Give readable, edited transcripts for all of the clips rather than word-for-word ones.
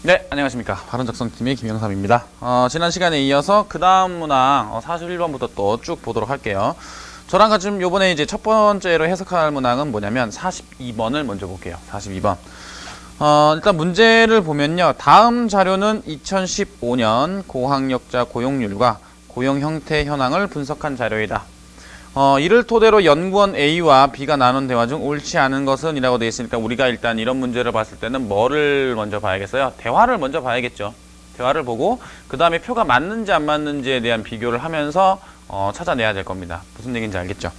네, 안녕하십니까. 발언작성팀의 김영삼입니다. 지난 시간에 이어서 그 다음 문항 41번부터 또 쭉 보도록 할게요. 저랑 같이 요번에 이제 첫 번째로 해석할 문항은 뭐냐면 42번을 먼저 볼게요. 42번. 일단 문제를 보면요. 다음 자료는 2015년 고학력자 고용률과 고용 형태 현황을 분석한 자료이다. 이를 토대로 연구원 A와 B가 나눈 대화 중 옳지 않은 것은 이라고 되어 있으니까 우리가 일단 이런 문제를 봤을 때는 뭐를 먼저 봐야겠어요? 대화를 먼저 봐야겠죠. 대화를 보고 그 다음에 표가 맞는지 안 맞는지에 대한 비교를 하면서 찾아내야 될 겁니다. 무슨 얘기인지 알겠죠?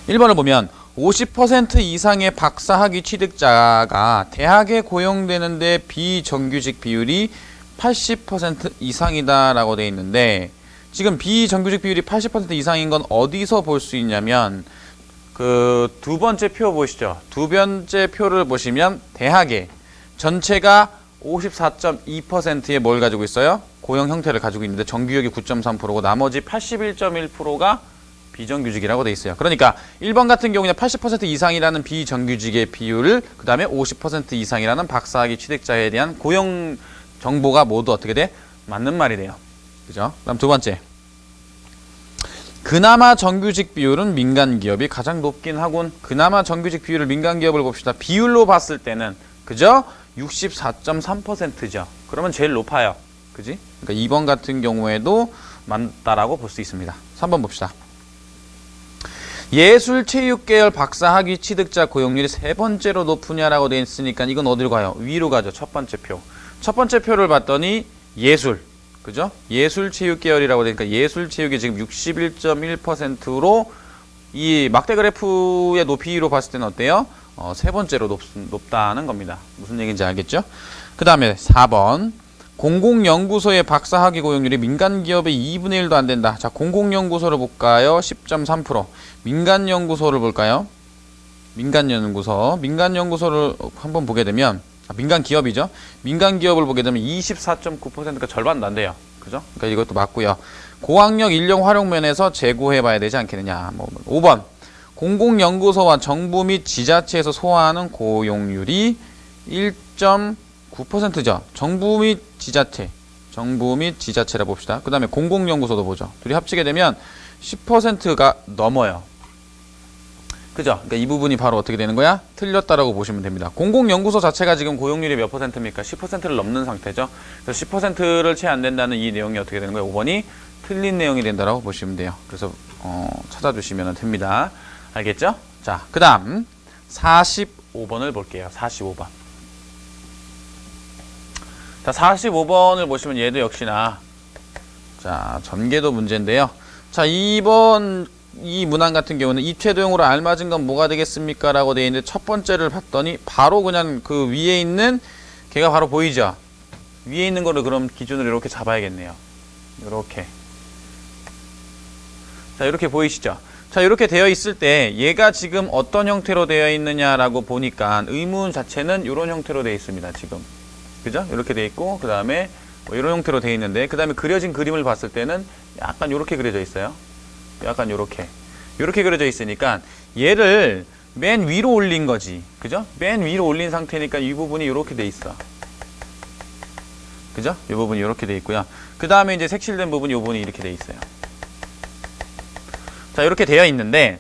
1번을 보면 50% 이상의 박사학위 취득자가 대학에 고용되는데 비정규직 비율이 80% 이상이다 라고 되어 있는데, 지금 비정규직 비율이 80% 이상인 건 어디서 볼 수 있냐면 그 두 번째 표 보시죠. 두 번째 표를 보시면 대학에 전체가 54.2%의 뭘 가지고 있어요? 고용 형태를 가지고 있는데 정규직이 9.3%고 나머지 81.1%가 비정규직이라고 돼 있어요. 그러니까 1번 같은 경우는 80% 이상이라는 비정규직의 비율을 그 다음에 50% 이상이라는 박사학위 취득자에 대한 고용 정보가 모두 어떻게 돼? 맞는 말이 돼요. 그죠? 그다음 두 번째. 그나마 정규직 비율은 민간 기업이 가장 높긴 하군. 그나마 정규직 비율을 민간 기업을 봅시다. 비율로 봤을 때는 그죠? 64.3%죠. 그러면 제일 높아요. 그지? 그러니까 2번 같은 경우에도 맞다라고 볼 수 있습니다. 3번 봅시다. 예술체육계열 박사학위 취득자 고용률이 세 번째로 높으냐라고 되어 있으니까 이건 어디로 가요? 위로 가죠. 첫 번째 표. 첫 번째 표를 봤더니 예술. 그죠? 예술체육 계열이라고 되니까 예술체육이 지금 61.1%로 이 막대 그래프의 높이로 봤을 때는 어때요? 세 번째로 높다는 겁니다. 무슨 얘기인지 알겠죠? 그 다음에 4번. 공공연구소의 박사학위 고용률이 민간기업의 2분의 1도 안 된다. 자, 공공연구소를 볼까요? 10.3%. 민간연구소를 볼까요? 민간연구소를 한번 보게 되면 민간기업이죠. 민간기업을 보게 되면 24.9%가 절반도 안 돼요. 그죠? 그러니까 이것도 맞고요. 고학력 인력 활용 면에서 재고해 봐야 되지 않겠느냐. 5번. 공공연구소와 정부 및 지자체에서 소화하는 고용률이 1.9%죠. 정부 및 지자체라 봅시다. 그 다음에 공공연구소도 보죠. 둘이 합치게 되면 10%가 넘어요. 그죠? 그러니까 이 부분이 바로 어떻게 되는 거야? 틀렸다라고 보시면 됩니다. 공공연구소 자체가 지금 고용률이 몇 %입니까? 10%를 넘는 상태죠. 그래서 10%를 채 안 된다는 이 내용이 어떻게 되는 거예요? 5번이 틀린 내용이 된다라고 보시면 돼요. 그래서 찾아주시면 됩니다. 알겠죠? 자, 그 다음 45번을 볼게요. 45번. 자, 45번을 보시면 얘도 역시나 자, 전개도 문제인데요. 자, 이번 이 문항 같은 경우는 입체도형으로 알맞은 건 뭐가 되겠습니까? 라고 되어 있는데 첫 번째를 봤더니 바로 그냥 그 위에 있는 걔가 바로 보이죠? 위에 있는 거를 그럼 기준으로 이렇게 잡아야겠네요. 이렇게. 자, 이렇게 보이시죠? 자, 이렇게 되어 있을 때 얘가 지금 어떤 형태로 되어 있느냐라고 보니까 의문 자체는 이런 형태로 되어 있습니다. 지금. 그죠? 이렇게 되어 있고 그 다음에 뭐 이런 형태로 되어 있는데 그 다음에 그려진 그림을 봤을 때는 약간 이렇게 그려져 있어요. 약간 요렇게 그려져 있으니까 얘를 맨 위로 올린 거지. 그죠? 맨 위로 올린 상태니까 이 부분이 이렇게 돼 있어. 그죠? 이 부분이 이렇게 돼 있고요. 그 다음에 이제 색칠된 부분이 이 부분이 이렇게 돼 있어요. 자, 이렇게 되어 있는데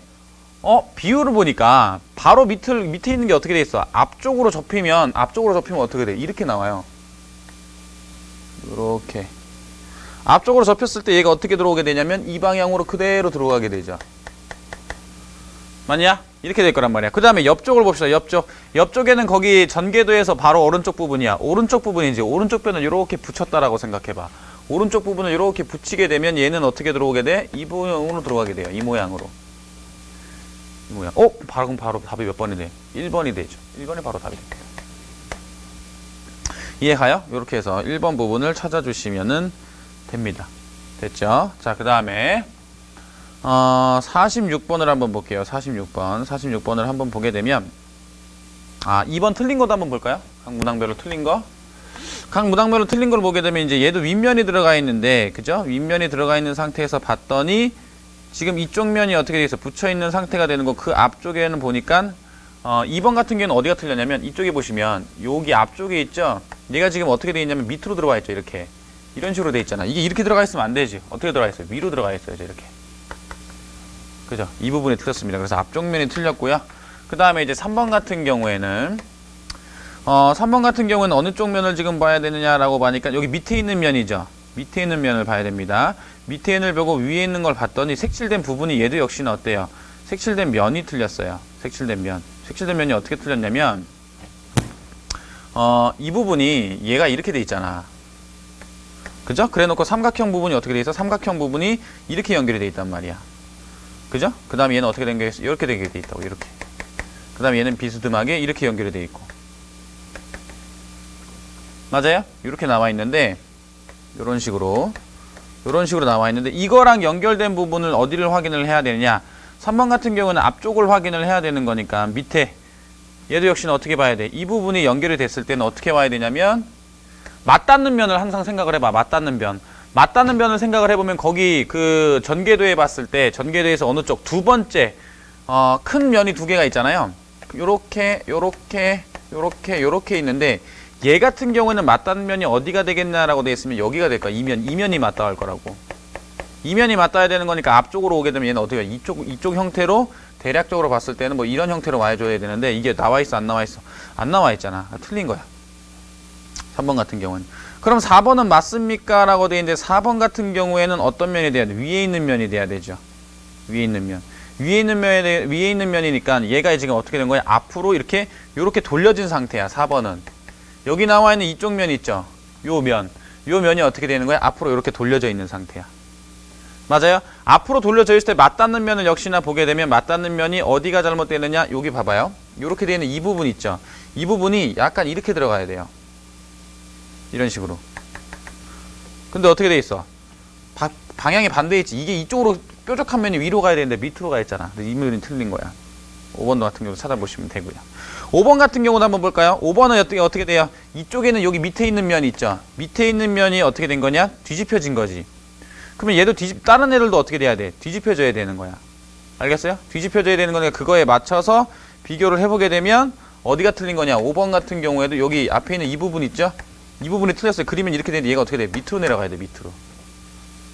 비율을 보니까 바로 밑에 있는 게 어떻게 돼 있어? 앞쪽으로 접히면 어떻게 돼? 이렇게 나와요. 이렇게 앞쪽으로 접혔을 때 얘가 어떻게 들어오게 되냐면 이 방향으로 그대로 들어가게 되죠. 맞냐? 이렇게 될 거란 말이야. 그 다음에 옆쪽을 봅시다. 옆쪽에는 거기 전개도에서 바로 오른쪽 부분이야. 오른쪽 부분이지. 오른쪽 변을 이렇게 붙였다라고 생각해봐. 오른쪽 부분을 이렇게 붙이게 되면 얘는 어떻게 들어오게 돼? 이 모양으로 들어가게 돼요. 이 모양으로. 이 모양. 바로 답이 몇 번이 돼? 1번이 되죠. 1번이 바로 답이 됩니다. 이해가요? 이렇게 해서 1번 부분을 찾아주시면은 됩니다. 됐죠? 자, 그 다음에 46번을 한번 볼게요. 46번을 한번 보게 되면 2번 틀린 것도 한번 볼까요? 각 문항별로 틀린 거. 각 문항별로 틀린 걸 보게 되면 이제 얘도 윗면이 들어가 있는데, 그죠? 윗면이 들어가 있는 상태에서 봤더니 지금 이쪽 면이 어떻게 되어 있어? 붙여 있는 상태가 되는 거. 그 앞쪽에는 보니까 2번 같은 경우는 어디가 틀렸냐면 이쪽에 보시면 여기 앞쪽에 있죠? 얘가 지금 어떻게 돼 있냐면 밑으로 들어가 있죠. 이렇게. 이런 식으로 돼 있잖아. 이게 이렇게 들어가 있으면 안 되지. 어떻게 들어가 있어요? 위로 들어가 있어야죠. 이렇게. 그죠? 이 부분이 틀렸습니다. 그래서 앞쪽 면이 틀렸고요. 그 다음에 이제 3번 같은 경우에는 3번 같은 경우에는 어느 쪽 면을 지금 봐야 되느냐라고 보니까 여기 밑에 있는 면이죠. 밑에 있는 면을 봐야 됩니다. 밑에 있는 보고 위에 있는 걸 봤더니 색칠된 부분이 얘도 역시나 어때요? 색칠된 면이 틀렸어요. 색칠된 면. 색칠된 면이 어떻게 틀렸냐면 이 부분이 얘가 이렇게 돼 있잖아. 그죠? 그래 놓고 삼각형 부분이 어떻게 돼 있어? 삼각형 부분이 이렇게 연결이 돼 있단 말이야. 그죠? 그 다음에 얘는 어떻게 된 게 있어? 이렇게 되게 돼 있다고. 이렇게. 그 다음에 얘는 비스듬하게 이렇게 연결이 돼 있고. 맞아요? 이렇게 나와 있는데 이런 식으로 나와 있는데 이거랑 연결된 부분을 어디를 확인을 해야 되느냐? 3번 같은 경우는 앞쪽을 확인을 해야 되는 거니까 밑에 얘도 역시나 어떻게 봐야 돼? 이 부분이 연결이 됐을 때는 어떻게 봐야 되냐면 맞닿는 면을 항상 생각을 해봐. 맞닿는 면. 맞닿는 면을 생각을 해보면 거기 그 전개도에 봤을 때 전개도에서 어느 쪽 두 번째 큰 면이 두 개가 있잖아요. 요렇게 있는데 얘 같은 경우에는 맞닿는 면이 어디가 되겠냐라고 되어 있으면 여기가 될 거야. 이면이 맞닿을 거라고. 이면이 맞닿아야 되는 거니까 앞쪽으로 오게 되면 얘는 어떻게 해? 이쪽 형태로 대략적으로 봤을 때는 뭐 이런 형태로 와줘야 되는데 이게 나와 있어 안 나와 있어? 안 나와 있잖아. 틀린 거야. 3번 같은 경우는. 그럼 4번은 맞습니까? 라고 되어 있는데 4번 같은 경우에는 어떤 면이 돼야 돼? 위에 있는 면이 돼야 되죠. 위에 있는 면. 위에 있는 면이니까 얘가 지금 어떻게 된 거야? 앞으로 이렇게 돌려진 상태야. 4번은. 여기 나와 있는 이쪽 면 있죠? 요 면이 어떻게 되는 거야? 앞으로 이렇게 돌려져 있는 상태야. 맞아요? 앞으로 돌려져 있을 때 맞닿는 면을 역시나 보게 되면 맞닿는 면이 어디가 잘못되느냐? 여기 봐봐요. 이렇게 되어 있는 이 부분 있죠? 이 부분이 약간 이렇게 들어가야 돼요. 이런 식으로. 근데 어떻게 돼 있어? 방향이 반대에 있지. 이게 이쪽으로 뾰족한 면이 위로 가야 되는데 밑으로 가 있잖아. 이 면이 틀린 거야. 5번 같은 경우 찾아보시면 되고요. 5번 같은 경우도 한번 볼까요? 5번은 어떻게 돼요? 이쪽에는 여기 밑에 있는 면이 있죠. 밑에 있는 면이 어떻게 된 거냐? 뒤집혀진 거지. 그러면 얘도 다른 애들도 어떻게 돼야 돼? 뒤집혀져야 되는 거야. 알겠어요? 뒤집혀져야 되는 거니까 그거에 맞춰서 비교를 해보게 되면 어디가 틀린 거냐? 5번 같은 경우에도 여기 앞에 있는 이 부분 있죠? 이 부분이 틀렸어요. 그리면 이렇게 되는데 얘가 어떻게 돼? 밑으로 내려가야 돼. 밑으로.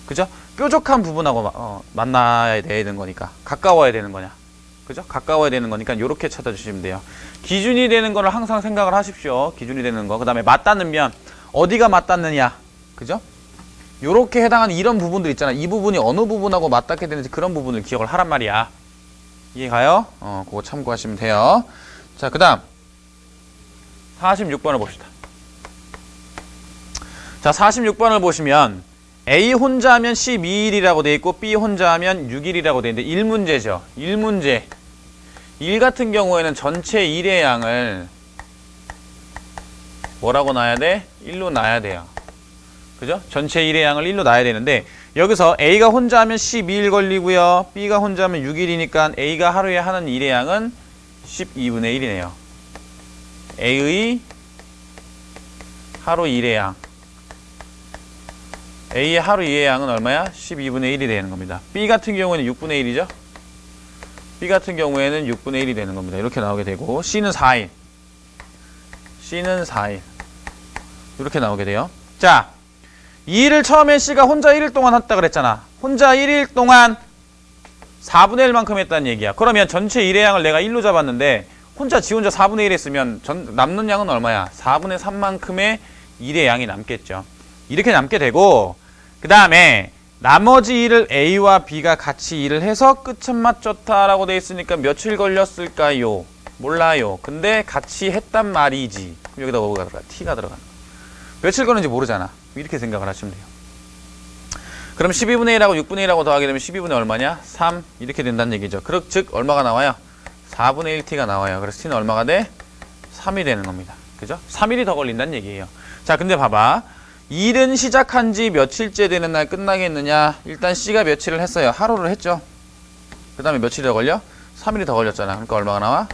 그죠? 뾰족한 부분하고 만나야 되는 거니까. 가까워야 되는 거냐. 그죠? 가까워야 되는 거니까 이렇게 찾아주시면 돼요. 기준이 되는 거를 항상 생각을 하십시오. 기준이 되는 거. 그 다음에 맞닿는 면. 어디가 맞닿느냐. 그죠? 요렇게 해당하는 이런 부분들 있잖아. 이 부분이 어느 부분하고 맞닿게 되는지 그런 부분을 기억을 하란 말이야. 이해가요? 그거 참고하시면 돼요. 자, 그 다음 46번을 봅시다. 자, 46번을 보시면 A 혼자 하면 12일이라고 되어 있고 B 혼자 하면 6일이라고 되어 있는데 1문제죠. 1문제. 1 같은 경우에는 전체 1의 양을 뭐라고 놔야 돼? 1로 놔야 돼요. 그죠? 전체 1의 양을 1로 놔야 되는데 여기서 A가 혼자 하면 12일 걸리고요. B가 혼자 하면 6일이니까 A가 하루에 하는 1의 양은 12분의 1이네요. A의 하루 1의 양. A의 하루 2의 양은 얼마야? 12분의 1이 되는 겁니다. B 같은 경우에는 6분의 1이죠? B 같은 경우에는 6분의 1이 되는 겁니다. 이렇게 나오게 되고 C는 4일. C는 4일. 이렇게 나오게 돼요. 자, 이 일을 처음에 C가 혼자 1일 동안 했다 그랬잖아. 혼자 1일 동안 4분의 1만큼 했다는 얘기야. 그러면 전체 1의 양을 내가 1로 잡았는데 지 혼자 4분의 1 했으면 남는 양은 얼마야? 4분의 3만큼의 1의 양이 남겠죠. 이렇게 남게 되고 그 다음에 나머지 일을 A와 B가 같이 일을 해서 끝은 맞췄다라고 돼 있으니까 며칠 걸렸을까요? 몰라요. 근데 같이 했단 말이지. 그럼 여기다 뭐가 들어가? T가 들어가는 거야. 며칠 걸는지 모르잖아. 이렇게 생각을 하시면 돼요. 그럼 12분의 1하고 6분의 1하고 더하게 되면 12분의 얼마냐? 3 이렇게 된다는 얘기죠. 즉 얼마가 나와요? 4분의 1T가 나와요. 그래서 T는 얼마가 돼? 3이 되는 겁니다. 그죠? 3일이 더 걸린다는 얘기예요. 자, 근데 봐봐. 일은 시작한 지 며칠째 되는 날 끝나겠느냐? 일단 C가 며칠을 했어요. 하루를 했죠. 그 다음에 며칠이 더 걸려? 3일이 더 걸렸잖아. 그러니까 얼마가 나와?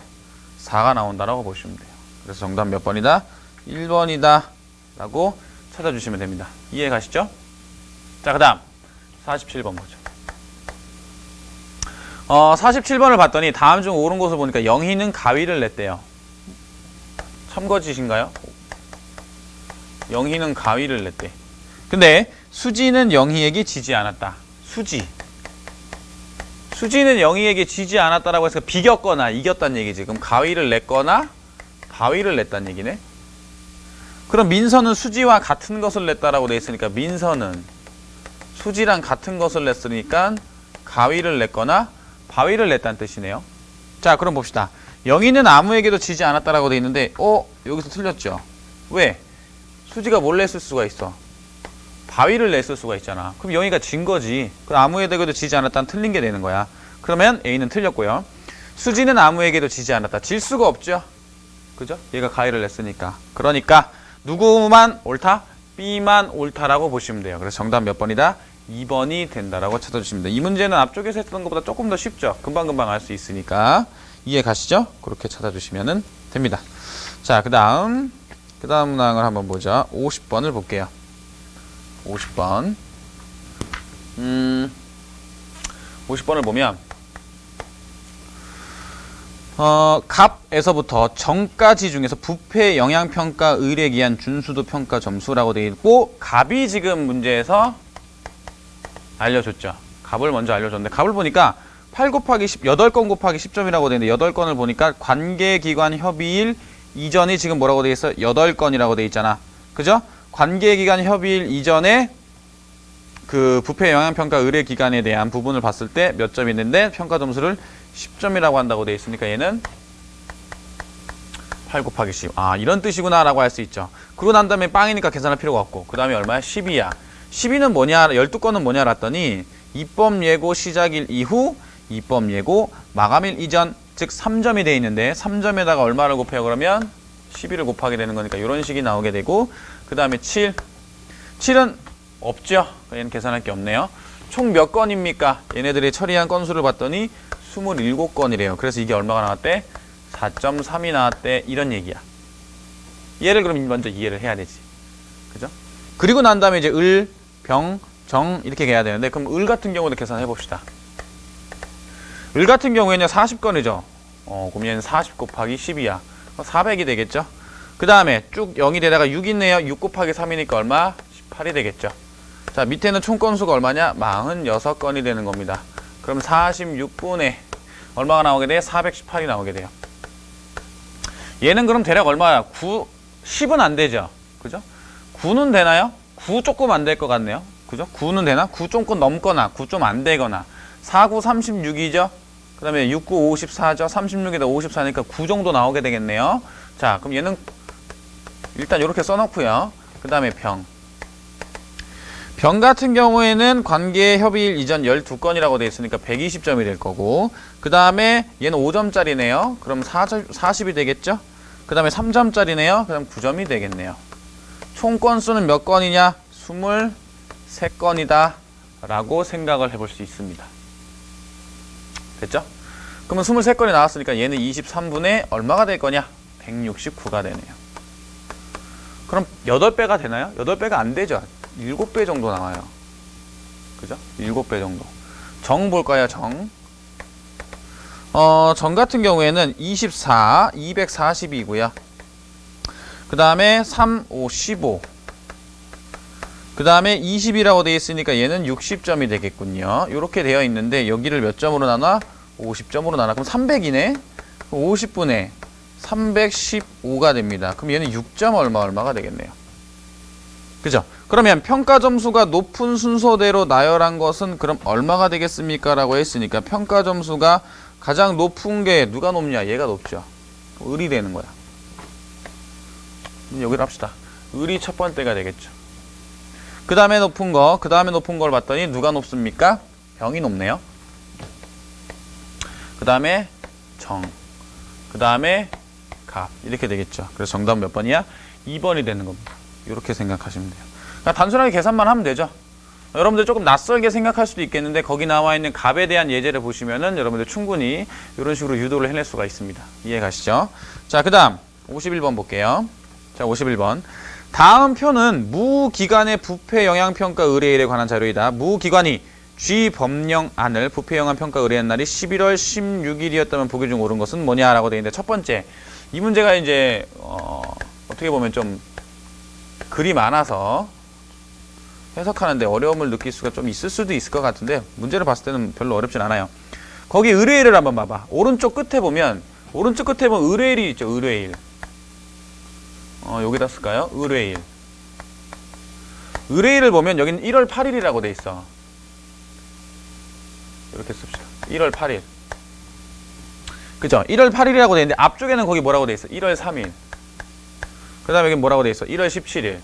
4가 나온다라고 보시면 돼요. 그래서 정답 몇 번이다? 1번이다 라고 찾아주시면 됩니다. 이해 가시죠? 자, 그 다음 47번 보죠. 47번을 봤더니 다음 중 옳은 것을 보니까 영희는 가위를 냈대요. 참거짓인가요? 영희는 가위를 냈대. 근데 수지는 영희에게 지지 않았다. 수지는 영희에게 지지 않았다라고 해서 비겼거나 이겼다는 얘기지. 그럼 가위를 냈거나 바위를 냈다는 얘기네. 그럼 민서는 수지와 같은 것을 냈다라고 돼 있으니까 민서는 수지랑 같은 것을 냈으니까 가위를 냈거나 바위를 냈다는 뜻이네요. 자, 그럼 봅시다. 영희는 아무에게도 지지 않았다라고 돼 있는데 여기서 틀렸죠. 왜? 수지가 뭘 냈을 수가 있어? 바위를 냈을 수가 있잖아. 그럼 영희가 진 거지. 그럼 아무에게도 지지 않았다는 틀린 게 되는 거야. 그러면 A는 틀렸고요. 수지는 아무에게도 지지 않았다. 질 수가 없죠. 그죠? 얘가 가위를 냈으니까. 그러니까 누구만 옳다? B만 옳다라고 보시면 돼요. 그래서 정답 몇 번이다? 2번이 된다라고 찾아주시면 돼요. 이 문제는 앞쪽에서 했던 것보다 조금 더 쉽죠. 금방금방 알 수 있으니까 이해 가시죠? 그렇게 찾아주시면 됩니다. 자, 그 다음 문항을 한번 보자. 50번을 볼게요. 50번 50번을 보면 갑에서부터 정까지 중에서 부패 영향평가 의뢰 기한 준수도 평가 점수라고 되어 있고, 갑이 지금 문제에서 알려줬죠. 갑을 먼저 알려줬는데, 갑을 보니까 8 곱하기 10, 8건 곱하기 10점이라고 되어 있는데 8건을 보니까 관계기관 협의일 이전이 지금 뭐라고 되어 있어? 8건이라고 되어 있잖아. 그죠? 관계기관 협의일 이전에 그 부패 영향평가 의뢰 기간에 대한 부분을 봤을 때 몇 점이 있는데 평가 점수를 10점이라고 한다고 되어 있으니까 얘는 8 곱하기 10. 아, 이런 뜻이구나 라고 할 수 있죠. 그러고 난 다음에 빵이니까 계산할 필요가 없고, 그 다음에 얼마야? 12야. 12는 뭐냐? 12건은 뭐냐? 랐더니 입법 예고 시작일 이후 입법 예고 마감일 이전, 즉 3점이 되어 있는데 3점에다가 얼마를 곱해요? 그러면 12를 곱하게 되는 거니까 이런 식이 나오게 되고, 그 다음에 7은 없죠. 얘는 계산할 게 없네요. 총 몇 건입니까? 얘네들이 처리한 건수를 봤더니 27건이래요. 그래서 이게 얼마가 나왔대? 4.3이 나왔대. 이런 얘기야. 얘를 그럼 먼저 이해를 해야 되지. 그죠? 그리고 난 다음에 이제 을, 병, 정 이렇게 해야 되는데, 그럼 을 같은 경우도 계산해 봅시다. 을 같은 경우에는 40건이죠. 그럼 얘는 40 곱하기 10이야. 400이 되겠죠? 그 다음에 쭉 0이 되다가 6 있네요. 6 곱하기 3이니까 얼마? 18이 되겠죠. 자, 밑에는 총 건수가 얼마냐? 46건이 되는 겁니다. 그럼 46분에 얼마가 나오게 돼? 418이 나오게 돼요. 얘는 그럼 대략 얼마야? 10은 안 되죠. 그죠? 9는 되나요? 9 조금 안 될 것 같네요. 그죠? 9는 되나? 9 조금 넘거나 9 좀 안 되거나. 4, 9, 36이죠? 그 다음에 6, 9, 54죠? 36에다 54니까 9 정도 나오게 되겠네요. 자, 그럼 얘는 일단 이렇게 써놓고요. 그 다음에 병 같은 경우에는 관계 협의일 이전 12건이라고 되어 있으니까 120점이 될 거고, 그 다음에 얘는 5점짜리네요. 그럼 40이 되겠죠? 그 다음에 3점짜리네요. 그럼 9점이 되겠네요. 총 건수는 몇 건이냐? 23건이다 라고 생각을 해볼 수 있습니다. 됐죠? 그러면 23건이 나왔으니까 얘는 23분의 얼마가 될 거냐? 169가 되네요. 그럼 8배가 되나요? 8배가 안 되죠. 7배 정도 나와요. 그죠? 7배 정도. 정 볼까요? 정 같은 경우에는 24, 240이고요. 그 다음에 3, 5, 15. 그 다음에 20이라고 되어 있으니까 얘는 60점이 되겠군요. 이렇게 되어 있는데 여기를 몇 점으로 나눠? 50점으로 나눠. 그럼 300이네? 50분의 315가 됩니다. 그럼 얘는 6점 얼마가 되겠네요. 그죠? 그러면 평가 점수가 높은 순서대로 나열한 것은 그럼 얼마가 되겠습니까? 라고 했으니까 평가 점수가 가장 높은 게 누가 높냐? 얘가 높죠. 을이 되는 거야. 여기를 합시다. 을이 첫 번째가 되겠죠. 그 다음에 높은 걸 봤더니 누가 높습니까? 병이 높네요. 그 다음에 정, 그 다음에 갑 이렇게 되겠죠. 그래서 정답은 몇 번이야? 2번이 되는 겁니다. 이렇게 생각하시면 돼요. 그러니까 단순하게 계산만 하면 되죠. 여러분들 조금 낯설게 생각할 수도 있겠는데 거기 나와 있는 갑에 대한 예제를 보시면은 여러분들 충분히 이런 식으로 유도를 해낼 수가 있습니다. 이해 가시죠? 자, 그 다음 51번 볼게요. 자, 51번. 다음 표는 무기관의 부패 영향평가 의뢰일에 관한 자료이다. 무기관이 G법령안을 부패 영향평가 의뢰한 날이 11월 16일이었다면 보기 중 옳은 것은 뭐냐라고 되어 있는데, 첫 번째 이 문제가 이제 어떻게 보면 좀 글이 많아서 해석하는데 어려움을 느낄 수가 좀 있을 수도 있을 것 같은데 문제를 봤을 때는 별로 어렵진 않아요. 거기 의뢰일을 한번 봐봐. 오른쪽 끝에 보면 의뢰일이 있죠. 의뢰일. 여기다 쓸까요? 의뢰일. 의뢰일을 보면 여기는 1월 8일이라고 돼 있어. 이렇게 씁시다. 1월 8일. 그죠? 1월 8일이라고 돼 있는데 앞쪽에는 거기 뭐라고 돼 있어? 1월 3일. 그 다음에 여기 뭐라고 돼 있어? 1월 17일.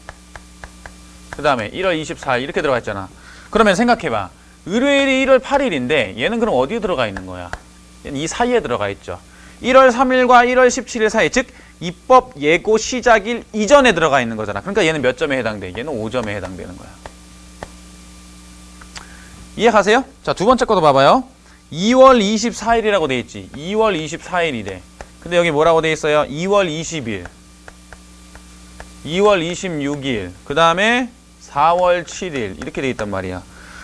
그 다음에 1월 24일 이렇게 들어가 있잖아. 그러면 생각해봐. 의뢰일이 1월 8일인데 얘는 그럼 어디에 들어가 있는 거야? 얘는 이 사이에 들어가 있죠. 1월 3일과 1월 17일 사이, 즉 입법 예고 시작일 이전에 들어가 있는 거잖아. 그러니까 얘는 몇 점에 해당돼? 얘는 5점에 해당되는 거야. 이해가세요? 자, 두 번째 것도 봐봐요. 2월 24일이라고 돼 있지. 2월 24일이래. 근데 여기 뭐라고 돼 있어요? 2월 20일, 2월 26일, 그 다음에 4월 7일 이렇게 돼 있단 말이야.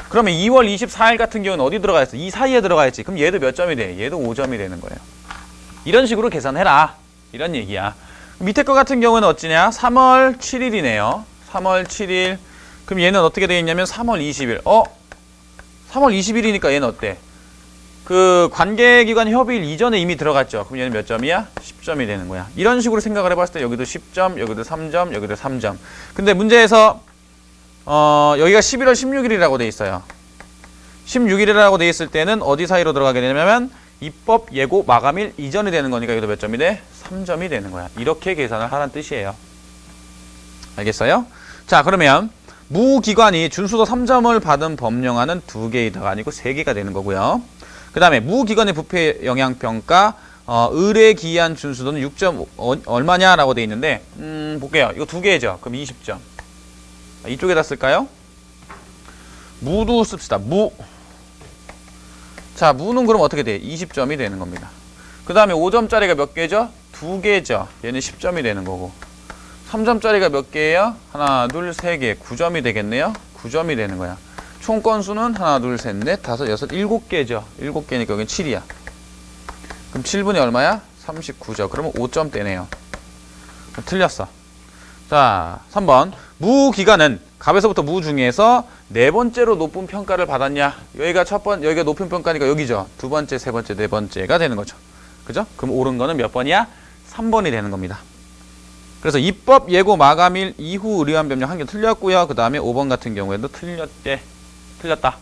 그러면 2월 24일 같은 경우는 어디 들어가 있어? 이 사이에 들어가 있지. 그럼 얘도 몇 점이 돼? 얘도 5점이 되는 거예요. 이런 식으로 계산해라. 이런 얘기야. 밑에 거 같은 경우는 어찌냐? 3월 7일이네요. 3월 7일. 그럼 얘는 어떻게 돼 있냐면 3월 20일. 3월 20일이니까 얘는 어때? 그 관계기관 협의일 이전에 이미 들어갔죠. 그럼 얘는 몇 점이야? 10점이 되는 거야. 이런 식으로 생각을 해봤을 때 여기도 10점, 여기도 3점, 여기도 3점. 근데 문제에서 여기가 11월 16일이라고 돼 있어요. 16일이라고 돼 있을 때는 어디 사이로 들어가게 되냐면 입법 예고 마감일 이전이 되는 거니까 여기도 몇 점이 돼? 3점이 되는 거야. 이렇게 계산을 하라는 뜻이에요. 알겠어요? 자, 그러면 무기관이 준수도 3점을 받은 법령안은 2개이다가 아니고 3개가 되는 거고요. 그 다음에 무기관의 부패 영향평가 의뢰기한 준수도는 6점 얼마냐라고 돼 있는데 볼게요. 이거 2개죠. 그럼 20점. 이쪽에다 쓸까요? 무도 씁시다. 무. 자, 무는 그럼 어떻게 돼? 20점이 되는 겁니다. 그 다음에 5점짜리가 몇 개죠? 2개죠. 얘는 10점이 되는 거고. 3점짜리가 몇 개예요? 하나, 둘, 세 개. 9점이 되겠네요. 9점이 되는 거야. 총 건수는 하나, 둘, 셋, 넷, 다섯, 여섯, 7개죠. 7개니까 여긴 7이야. 그럼 7분이 얼마야? 39죠. 그러면 5점대네요. 틀렸어. 자, 3번. 무기관은 갑에서부터 무 중에서 네 번째로 높은 평가를 받았냐? 여기가 여기가 높은 평가니까 여기죠. 두 번째, 세 번째, 네 번째가 되는 거죠. 그죠? 그럼 옳은 거는 몇 번이야? 3번이 되는 겁니다. 그래서 입법 예고 마감일 이후 의뢰한 변경 한 개 틀렸고요. 그 다음에 5번 같은 경우에도 틀렸다.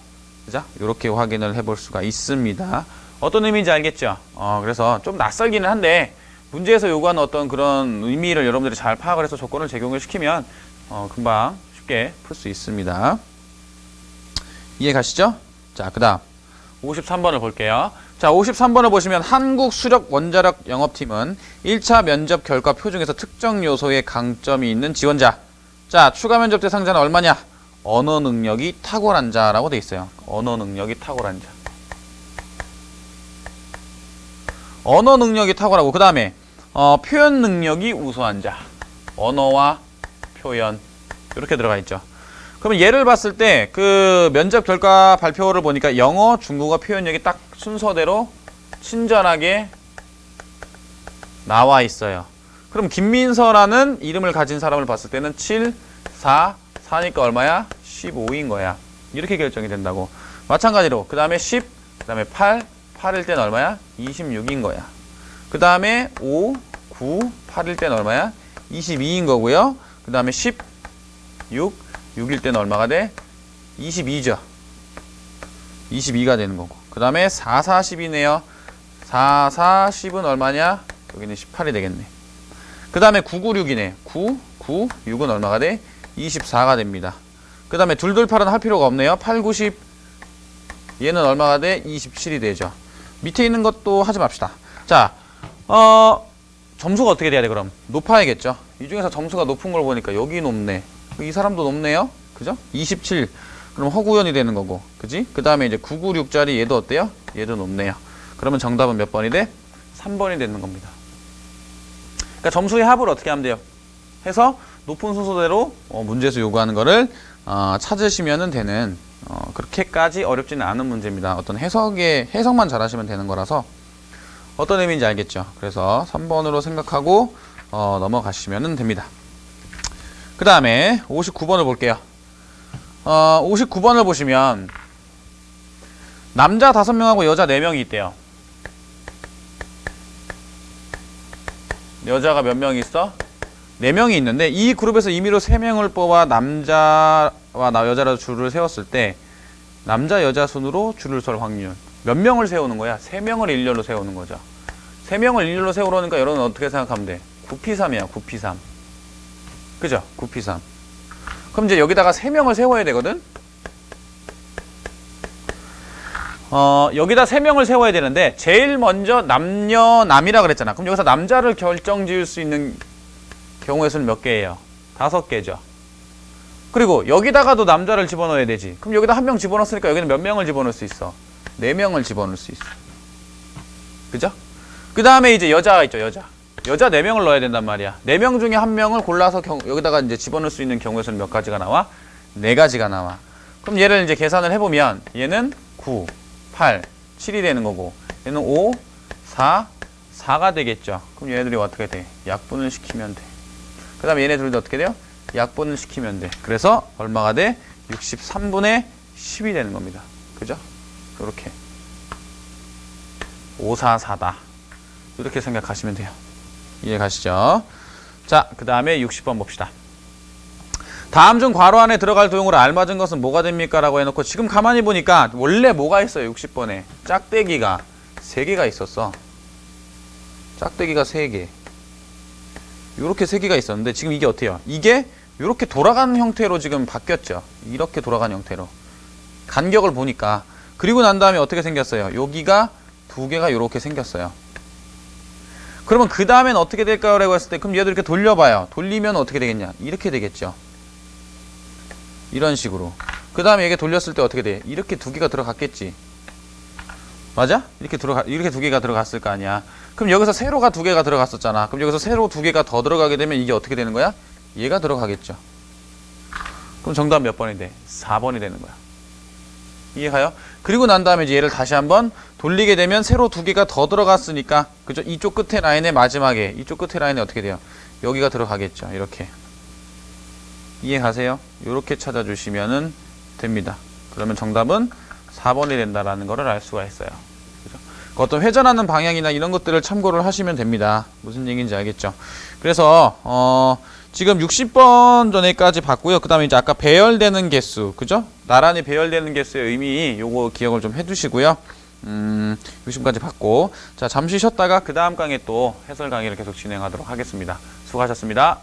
그죠? 이렇게 확인을 해볼 수가 있습니다. 어떤 의미인지 알겠죠? 그래서 좀 낯설기는 한데 문제에서 요구하는 어떤 그런 의미를 여러분들이 잘 파악을 해서 조건을 적용을 시키면 금방 쉽게 풀 수 있습니다. 이해 가시죠? 자, 그 다음 53번을 볼게요. 자, 53번을 보시면 한국수력원자력 영업팀은 1차 면접 결과 표 중에서 특정 요소에 강점이 있는 지원자. 자, 추가 면접 대상자는 얼마냐? 언어 능력이 탁월한 자라고 돼 있어요. 언어 능력이 탁월한 자. 언어 능력이 탁월하고 그 다음에 표현 능력이 우수한 자. 언어와 표현 이렇게 들어가 있죠. 그러면 얘를 봤을 때 그 면접 결과 발표를 보니까 영어, 중국어 표현력이 딱 순서대로 친절하게 나와 있어요. 그럼 김민서라는 이름을 가진 사람을 봤을 때는 7, 4, 4니까 얼마야? 15인 거야. 이렇게 결정이 된다고. 마찬가지로 그 다음에 10, 그 다음에 8, 8일 때는 얼마야? 26인 거야. 그 다음에 5, 9, 8일 때는 얼마야? 22인 거고요. 그 다음에 10, 6, 6일 때는 얼마가 돼? 22죠. 22가 되는 거고. 그 다음에 4, 4, 10이네요. 4, 4, 10은 얼마냐? 여기는 18이 되겠네. 그 다음에 9, 9, 6이네. 9, 9, 6은 얼마가 돼? 24가 됩니다. 그 다음에 2, 2, 8은 할 필요가 없네요. 8, 9, 10 얘는 얼마가 돼? 27이 되죠. 밑에 있는 것도 하지 맙시다. 자, 점수가 어떻게 돼야 돼 그럼? 높아야겠죠. 이 중에서 점수가 높은 걸 보니까 여기 높네. 이 사람도 높네요. 그죠? 27. 그럼 허구연이 되는 거고. 그지? 그 다음에 이제 996짜리 얘도 어때요? 얘도 높네요. 그러면 정답은 몇 번이 돼? 3번이 되는 겁니다. 그러니까 점수의 합을 어떻게 하면 돼요? 해서 높은 순서대로 문제에서 요구하는 거를 찾으시면 되는 그렇게까지 어렵지는 않은 문제입니다. 어떤 해석만 잘 하시면 되는 거라서 어떤 의미인지 알겠죠? 그래서 3번으로 생각하고 넘어가시면 됩니다. 그 다음에 59번을 볼게요. 59번을 보시면 남자 5명하고 여자 4명이 있대요. 여자가 몇 명이 있어? 4명이 있는데 이 그룹에서 임의로 3명을 뽑아 남자와 여자로 줄을 세웠을 때 남자 여자 순으로 줄을 설 확률 몇 명을 세우는 거야? 3명을 일렬로 세우는 거죠. 3명을 일렬로 세우려니까 여러분 어떻게 생각하면 돼? 9P3이야 9P3 그죠? 9P3 그럼 이제 여기다가 3명을 세워야 되거든? 여기다 3명을 세워야 되는데 제일 먼저 남녀남이라 그랬잖아. 그럼 여기서 남자를 결정 지을 수 있는 경우의 수는 몇 개예요? 5개죠. 그리고 여기다가도 남자를 집어넣어야 되지. 그럼 여기다 1명 집어넣었으니까 여기는 몇 명을 집어넣을 수 있어? 4명을 집어넣을 수 있어. 그죠? 그 다음에 이제 여자가 있죠. 여자 4명을 넣어야 된단 말이야. 4명 중에 1명을 골라서 여기다가 이제 집어넣을 수 있는 경우의 수는 몇 가지가 나와? 4가지가 나와. 그럼 얘를 이제 계산을 해보면 얘는 9 8, 7이 되는 거고 얘는 5, 4, 4가 되겠죠. 그럼 얘네들이 어떻게 돼? 약분을 시키면 돼. 그 다음에 얘네들도 어떻게 돼요? 약분을 시키면 돼. 그래서 얼마가 돼? 63분의 10이 되는 겁니다. 그죠? 이렇게 5, 4, 4다. 이렇게 생각하시면 돼요. 이해 가시죠? 자, 그 다음에 60번 봅시다. 다음 중 괄호 안에 들어갈 도형으로 알맞은 것은 뭐가 됩니까? 라고 해놓고 지금 가만히 보니까 원래 뭐가 있어요? 60번에 짝대기가 3개가 있었어. 짝대기가 3개 요렇게 3개가 있었는데 지금 이게 어때요? 이게 요렇게 돌아가는 형태로 지금 바뀌었죠. 이렇게 돌아가는 형태로 간격을 보니까. 그리고 난 다음에 어떻게 생겼어요? 여기가 2개가 요렇게 생겼어요. 그러면 그 다음엔 어떻게 될까요? 라고 했을 때 그럼 얘도 이렇게 돌려봐요. 돌리면 어떻게 되겠냐? 이렇게 되겠죠. 이런 식으로. 그 다음에 이게 돌렸을 때 어떻게 돼? 이렇게 2개가 들어갔겠지. 맞아? 이렇게 2개가 들어갔을 거 아니야. 그럼 여기서 세로가 2개가 들어갔었잖아. 그럼 여기서 세로 2개가 더 들어가게 되면 이게 어떻게 되는 거야? 얘가 들어가겠죠. 그럼 정답 몇 번이 돼? 4번이 되는 거야. 이해가요? 그리고 난 다음에 이제 얘를 다시 한번 돌리게 되면 세로 2개가 더 들어갔으니까 그죠? 이쪽 끝에 라인의 마지막에 이쪽 끝에 라인에 어떻게 돼요? 여기가 들어가겠죠. 이렇게. 이해가세요? 이렇게 찾아주시면 됩니다. 그러면 정답은 4번이 된다라는 것을 알 수가 있어요. 그죠? 어떤 회전하는 방향이나 이런 것들을 참고를 하시면 됩니다. 무슨 얘기인지 알겠죠? 그래서 지금 60번 전에까지 봤고요. 그 다음에 이제 아까 배열되는 개수, 그죠? 나란히 배열되는 개수의 의미, 요거 기억을 좀 해두시고요. 60번까지 봤고, 자 잠시 쉬었다가 그 다음 강의 또 해설 강의를 계속 진행하도록 하겠습니다. 수고하셨습니다.